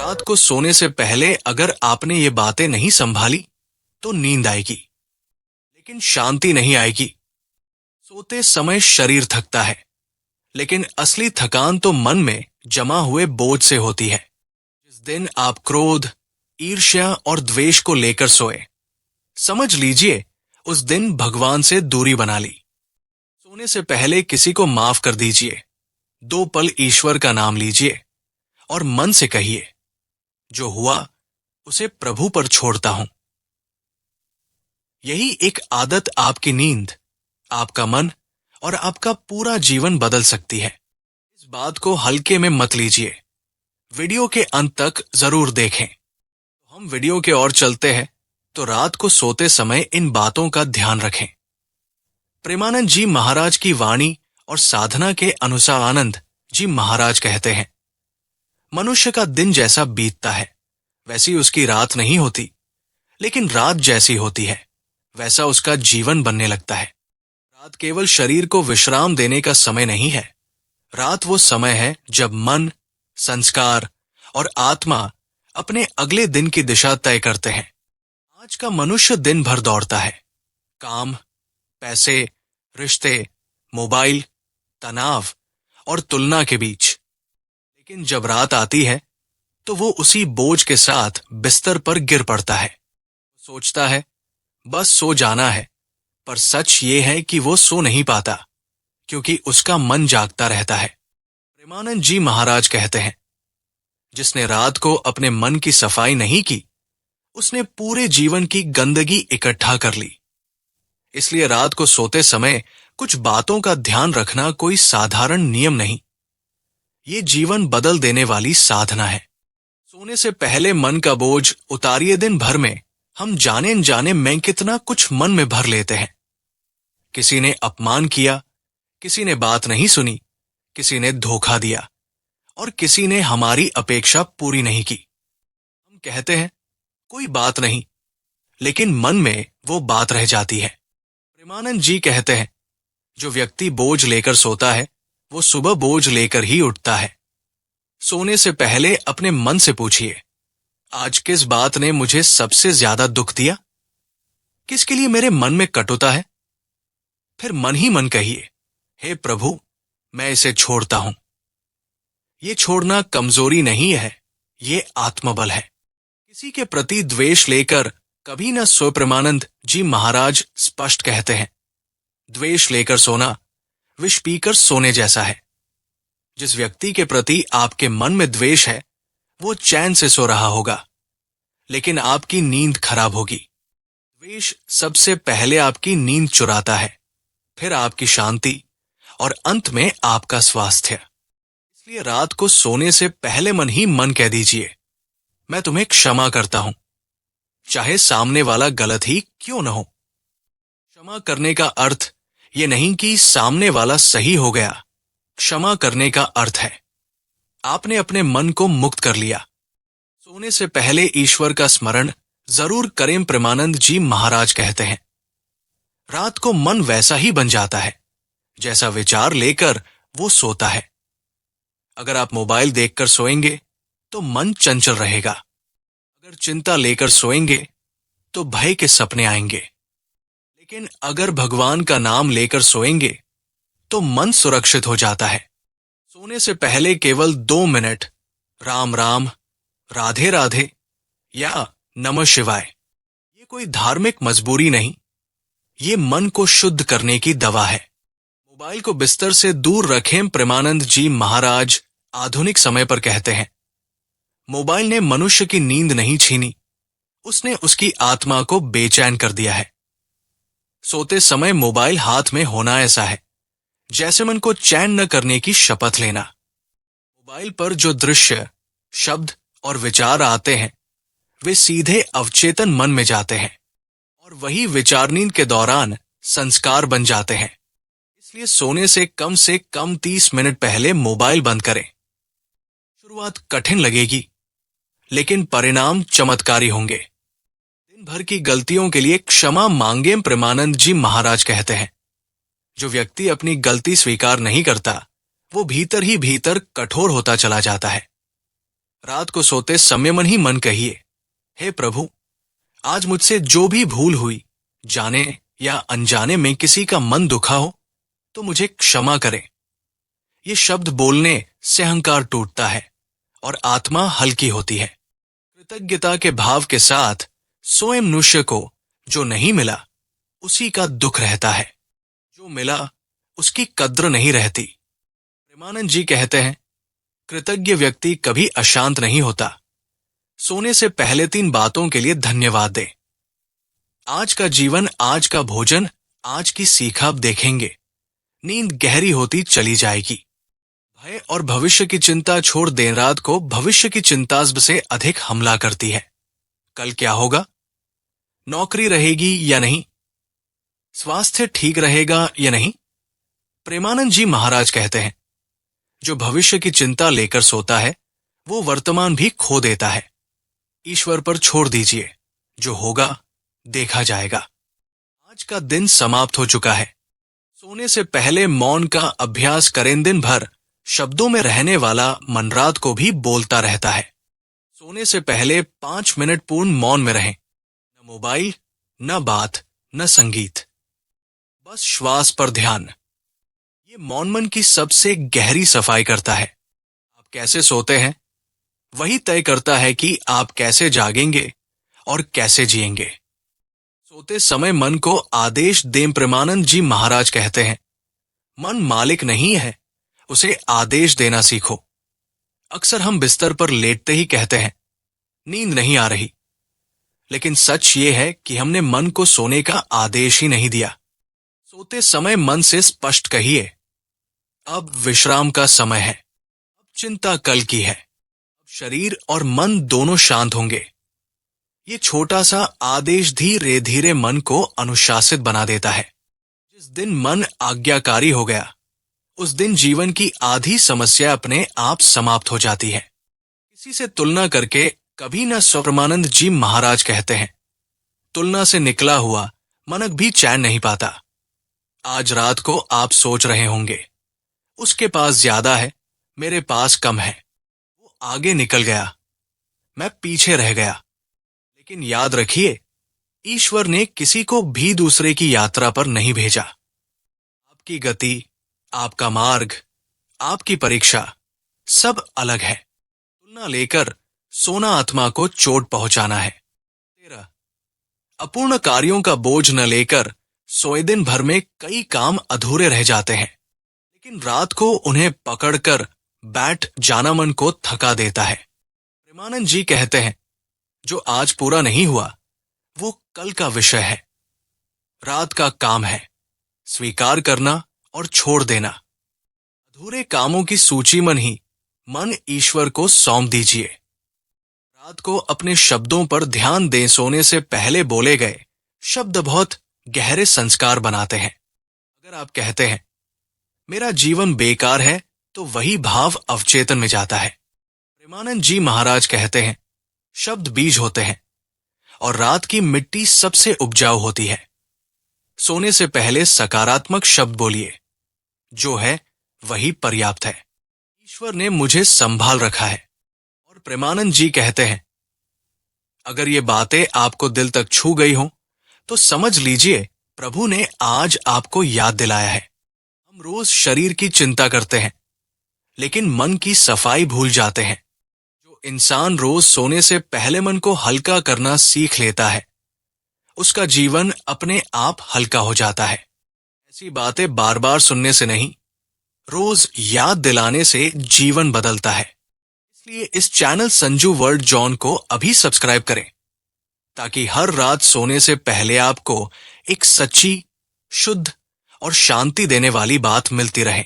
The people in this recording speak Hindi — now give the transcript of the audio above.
रात को सोने से पहले अगर आपने ये बातें नहीं संभाली तो नींद आएगी, लेकिन शांति नहीं आएगी। सोते समय शरीर थकता है, लेकिन असली थकान तो मन में जमा हुए बोझ से होती है। जिस दिन आप क्रोध, ईर्ष्या और द्वेष को लेकर सोए, समझ लीजिए उस दिन भगवान से दूरी बना ली। सोने से पहले किसी को माफ कर दीजिए, 2 पल ईश्वर का नाम लीजिए और मन से कहिए, जो हुआ उसे प्रभु पर छोड़ता हूं। यही एक आदत आपकी नींद, आपका मन और आपका पूरा जीवन बदल सकती है। इस बात को हल्के में मत लीजिए, वीडियो के अंत तक जरूर देखें। हम वीडियो के ओर चलते हैं तो रात को सोते समय इन बातों का ध्यान रखें। प्रेमानंद जी महाराज की वाणी और साधना के अनुसार आनंद जी महाराज कहते हैं, मनुष्य का दिन जैसा बीतता है वैसी उसकी रात नहीं होती, लेकिन रात जैसी होती है वैसा उसका जीवन बनने लगता है। रात केवल शरीर को विश्राम देने का समय नहीं है, रात वो समय है जब मन, संस्कार और आत्मा अपने अगले दिन की दिशा तय करते हैं। आज का मनुष्य दिन भर दौड़ता है, काम, पैसे, रिश्ते, मोबाइल, तनाव और तुलना के बीच। लेकिन जब रात आती है तो वो उसी बोझ के साथ बिस्तर पर गिर पड़ता है। सोचता है बस सो जाना है, पर सच ये है कि वो सो नहीं पाता, क्योंकि उसका मन जागता रहता है। प्रेमानंद जी महाराज कहते हैं, जिसने रात को अपने मन की सफाई नहीं की, उसने पूरे जीवन की गंदगी इकट्ठा कर ली। इसलिए रात को सोते समय कुछ बातों का ध्यान रखना कोई साधारण नियम नहीं, ये जीवन बदल देने वाली साधना है। सोने से पहले मन का बोझ उतारिए। दिन भर में हम जाने अनजाने में कितना कुछ मन में भर लेते हैं। किसी ने अपमान किया, किसी ने बात नहीं सुनी, किसी ने धोखा दिया और किसी ने हमारी अपेक्षा पूरी नहीं की। हम कहते हैं कोई बात नहीं, लेकिन मन में वो बात रह जाती है। प्रेमानंद जी कहते हैं, जो व्यक्ति बोझ लेकर सोता है वो सुबह बोझ लेकर ही उठता है। सोने से पहले अपने मन से पूछिए, आज किस बात ने मुझे सबसे ज्यादा दुख दिया? किसके लिए मेरे मन में कटुता है? फिर मन ही मन कहिए, हे प्रभु, मैं इसे छोड़ता हूं। ये छोड़ना कमजोरी नहीं है, ये आत्मबल है। किसी के प्रति द्वेष लेकर कभी न सो। प्रेमानंद जी महाराज स्पष्ट कहते हैं, द्वेष लेकर सोना विष पीकर सोने जैसा है। जिस व्यक्ति के प्रति आपके मन में द्वेष है वो चैन से सो रहा होगा, लेकिन आपकी नींद खराब होगी। द्वेष सबसे पहले आपकी नींद चुराता है, फिर आपकी शांति और अंत में आपका स्वास्थ्य। इसलिए रात को सोने से पहले मन ही मन कह दीजिए, मैं तुम्हें क्षमा करता हूं, चाहे सामने वाला गलत ही क्यों न हो। क्षमा करने का अर्थ ये नहीं कि सामने वाला सही हो गया। क्षमा करने का अर्थ है आपने अपने मन को मुक्त कर लिया। सोने से पहले ईश्वर का स्मरण जरूर करें। प्रेमानंद जी महाराज कहते हैं, रात को मन वैसा ही बन जाता है जैसा विचार लेकर वो सोता है। अगर आप मोबाइल देखकर सोएंगे तो मन चंचल रहेगा। अगर चिंता लेकर सोएंगे तो भय के सपने आएंगे। लेकिन अगर भगवान का नाम लेकर सोएंगे तो मन सुरक्षित हो जाता है। सोने से पहले केवल 2 मिनट राम राम, राधे राधे या नमः शिवाय, ये कोई धार्मिक मजबूरी नहीं, ये मन को शुद्ध करने की दवा है। मोबाइल को बिस्तर से दूर रखें। प्रेमानंद जी महाराज आधुनिक समय पर कहते हैं, मोबाइल ने मनुष्य की नींद नहीं छीनी, उसने उसकी आत्मा को बेचैन कर दिया है। सोते समय मोबाइल हाथ में होना ऐसा है जैसे मन को चैन न करने की शपथ लेना। मोबाइल पर जो दृश्य, शब्द और विचार आते हैं वे सीधे अवचेतन मन में जाते हैं और वही विचार नींद के दौरान संस्कार बन जाते हैं। इसलिए सोने से कम 30 मिनट पहले मोबाइल बंद करें। शुरुआत कठिन लगेगी, लेकिन परिणाम चमत्कारी होंगे। दिन भर की गलतियों के लिए क्षमा मांगे। प्रेमानंद जी महाराज कहते हैं, जो व्यक्ति अपनी गलती स्वीकार नहीं करता वो भीतर ही भीतर कठोर होता चला जाता है। रात को सोते समय मन ही मन कहिए, हे प्रभु, आज मुझसे जो भी भूल हुई, जाने या अनजाने में किसी का मन दुखा हो तो मुझे क्षमा करें। ये शब्द बोलने से अहंकार टूटता है और आत्मा हल्की होती है। कृतज्ञता के भाव के साथ सोए मनुष्य को जो नहीं मिला उसी का दुख रहता है, जो मिला उसकी कद्र नहीं रहती। प्रेमानंद जी कहते हैं, कृतज्ञ व्यक्ति कभी अशांत नहीं होता। सोने से पहले 3 बातों के लिए धन्यवाद दें। आज का जीवन, आज का भोजन, आज की सीख आप देखेंगे। नींद गहरी होती चली जाएगी। भय और भविष्य की चिंता छोड़ देर रात को भविष्य की चिंता से अधिक हमला करती है। कल क्या होगा? नौकरी रहेगी या नहीं? स्वास्थ्य ठीक रहेगा या नहीं? प्रेमानंद जी महाराज कहते हैं, जो भविष्य की चिंता लेकर सोता है वो वर्तमान भी खो देता है। ईश्वर पर छोड़ दीजिए, जो होगा देखा जाएगा। आज का दिन समाप्त हो चुका है। सोने से पहले मौन का अभ्यास करें। दिन भर शब्दों में रहने वाला मन रात को भी बोलता रहता है। सोने से पहले 5 मिनट पूर्ण मौन में रहें। न मोबाइल, न बात, न संगीत, बस श्वास पर ध्यान। ये मौन मन की सबसे गहरी सफाई करता है। आप कैसे सोते हैं वही तय करता है कि आप कैसे जागेंगे और कैसे जिएंगे। सोते समय मन को आदेश दें। प्रेमानंद जी महाराज कहते हैं, मन मालिक नहीं है, उसे आदेश देना सीखो। अक्सर हम बिस्तर पर लेटते ही कहते हैं, नींद नहीं आ रही, लेकिन सच ये है कि हमने मन को सोने का आदेश ही नहीं दिया। सोते समय मन से स्पष्ट कहिए, अब विश्राम का समय है, अब चिंता कल की है। अब शरीर और मन दोनों शांत होंगे। ये छोटा सा आदेश धीरे धीरे मन को अनुशासित बना देता है। जिस दिन मन आज्ञाकारी हो गया, उस दिन जीवन की आधी समस्या अपने आप समाप्त हो जाती है। किसी से तुलना करके कभी न सो। प्रेमानंद जी महाराज कहते हैं, तुलना से निकला हुआ मनक भी चैन नहीं पाता। आज रात को आप सोच रहे होंगे, उसके पास ज्यादा है, मेरे पास कम है। वो आगे निकल गया, मैं पीछे रह गया। लेकिन याद रखिए, ईश्वर ने किसी को भी दूसरे की यात्रा पर नहीं भेजा। आपकी गति, आपका मार्ग, आपकी परीक्षा सब अलग है। तुलना लेकर सोना आत्मा को चोट पहुंचाना है। 13, अपूर्ण कार्यों का बोझ न लेकर सोए। दिन भर में कई काम अधूरे रह जाते हैं, लेकिन रात को उन्हें पकड़कर बैठ जाना मन को थका देता है। प्रेमानंद जी कहते हैं, जो आज पूरा नहीं हुआ वो कल का विषय है। रात का काम है स्वीकार करना और छोड़ देना। अधूरे कामों की सूची मन ईश्वर को सौंप दीजिए। रात को अपने शब्दों पर ध्यान दें। सोने से पहले बोले गए शब्द बहुत गहरे संस्कार बनाते हैं। अगर आप कहते हैं, मेरा जीवन बेकार है, तो वही भाव अवचेतन में जाता है। प्रेमानंद जी महाराज कहते हैं, शब्द बीज होते हैं और रात की मिट्टी सबसे उपजाऊ होती है। सोने से पहले सकारात्मक शब्द बोलिए, जो है वही पर्याप्त है। ईश्वर ने मुझे संभाल रखा है। और प्रेमानंद जी कहते हैं, अगर ये बातें आपको दिल तक छू गई हो तो समझ लीजिए प्रभु ने आज आपको याद दिलाया है। हम रोज शरीर की चिंता करते हैं, लेकिन मन की सफाई भूल जाते हैं। जो इंसान रोज सोने से पहले मन को हल्का करना सीख लेता है, उसका जीवन अपने आप हल्का हो जाता है। ऐसी बातें बार बार सुनने से नहीं, रोज याद दिलाने से जीवन बदलता है। इसलिए इस चैनल संजू वर्ल्ड जॉन को अभी सब्सक्राइब करें, ताकि हर रात सोने से पहले आपको एक सच्ची, शुद्ध और शांति देने वाली बात मिलती रहे।